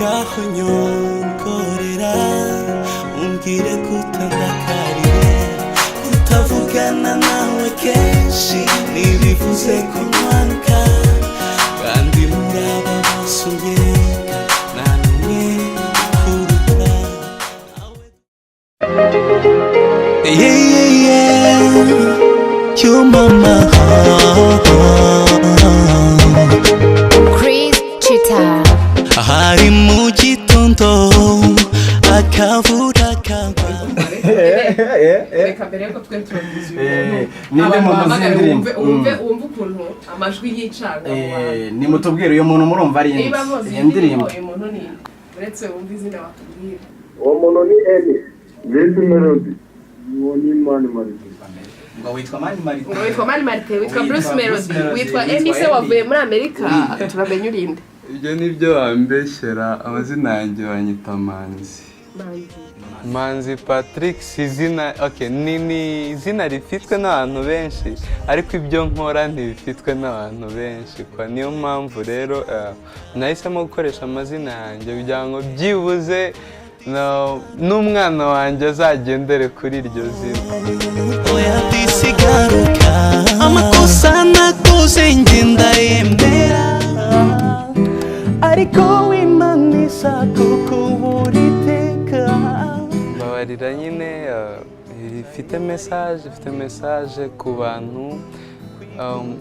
ngaho nyongorera umbwire kutandakarire kutavugana nawe kenshi ntibivuze ko nkwanka kandi muraba basunyeka nta n'umwe kuruta you mama Chris Chita hari mu gitondo akavura kagwa reka mbere yuko twe turavuze umuntu umve ukuntu amajwi yicanga ni mutubwire uyu muntu murumva ari indirimbo uyu muntu ni uretse wumva izina watubwira uwo muntu ni Eli Zifite melody uwo ni Mani Marite witwa Mani Marite witwa Mani Marite witwa Bruce Melody witwa Mbise wavuye muri Amerika turamenye urinde ibyo nibyo wambeshyera amazina yanjye banyita Manzi Patrick sizina ni izina rifitwe n'abantu benshi ariko ibyo nkora ntibifitwe n'abantu benshi kwa niyo mpamvu rero nahisemo gukoresha amazina yanjye kugira ngo byibuze n'umwana wanjye azagendere kuri iryo zina oya disigaruka amakosa nakoze ngenda yembera ariko wimanisha kukubura iteka Mbabarira nyine ifite message ku bantu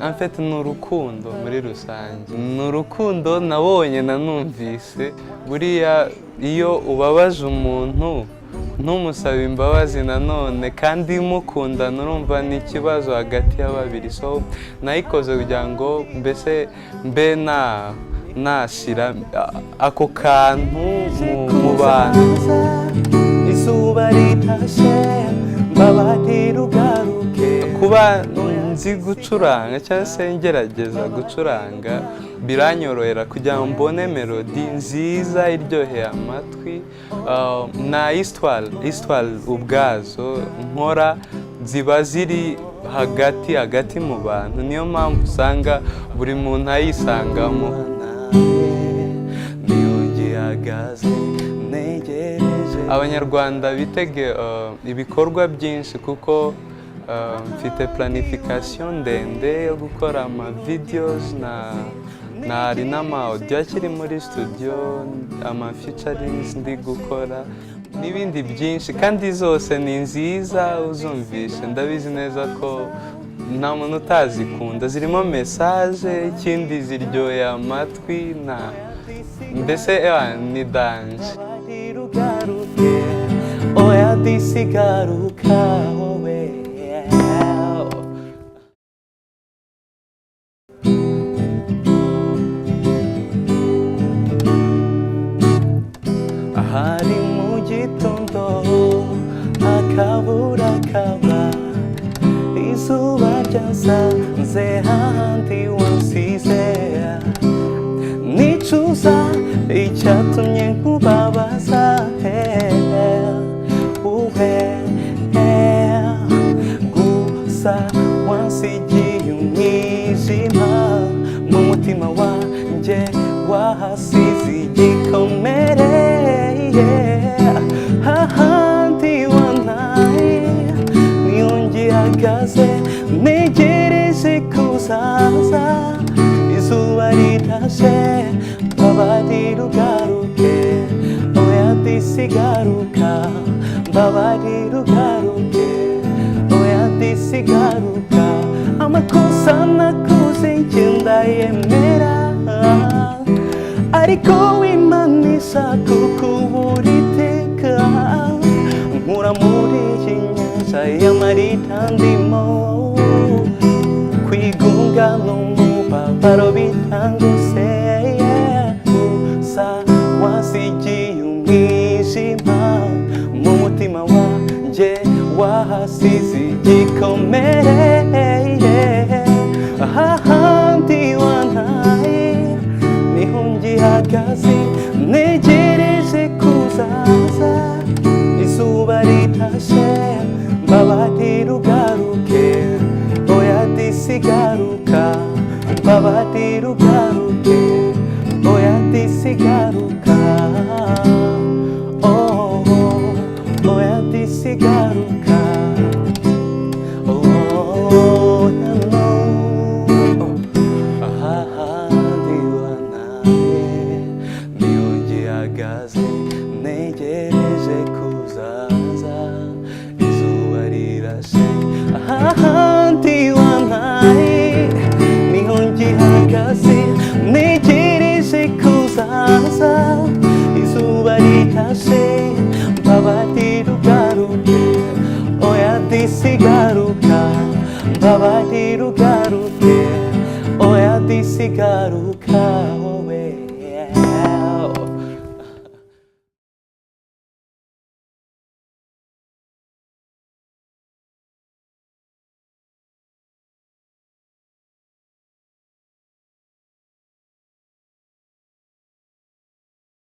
afite n'urukundo muri rusange n'urukundo nabonye nanumvise buriya iyo ubabaje umuntu ntumusabe imbabazi nanone kandi mukundana urumva ni ikibazo hagati y'ababiri so nayikoze kugira ngo mbese mbe nashyira ako kantu mu bantu izuba ritashe Mbabarira ugaruke kuba nzi gucuranga cyangwa se ngerageza gucuranga biranyorohera kugira ngo mbone melody nziza iryoheye amatwi na histoire ubwazo nkora ziba ziri hagati mu bantu niyo mpamvu usanga buri muntu ayisangamo abanyarwanda bitege ibikorwa byinshi kuko mfite planification ndende yo gukora ama videos hari n'ama-audio akiri muri studio ama featurings ndi gukora n'ibindi byinshi kandi zose ni nziza uzumvishe ndabizi neza ko nta muntu utazikunda zirimo message ikindi ziryoheye amatwi mbese ni danje oya disigaruka wowe hari mu gitondo akavura kagwa izuba ryasanze hahandi wansize nicuza icyatumye nkubabaza gusa wansigiye umwijima mu mutima wanjye wahasize igikomere hahandi wantaye niyo ngihagaze ntegereje kuzaza izuba ritashe Mbabarira ugaruke oya disigaruka Mbabarira ugaruke oya disigaruka amakosa nakoze ngenda yemera ariko wimanisha kukubura iteka nkura muri iyi nyanja y'amarita ndimo kwigunga n'umubabaro bitangose gusa wasigiye umwijima mu mutima wanjye wahasize igikomere hahandi wantaye niho ngihagaze ntegereje kuzaza izuba ritashe Mbabarira ugaruke oya disigaruka Mbabarira ugaruke oya disigaruka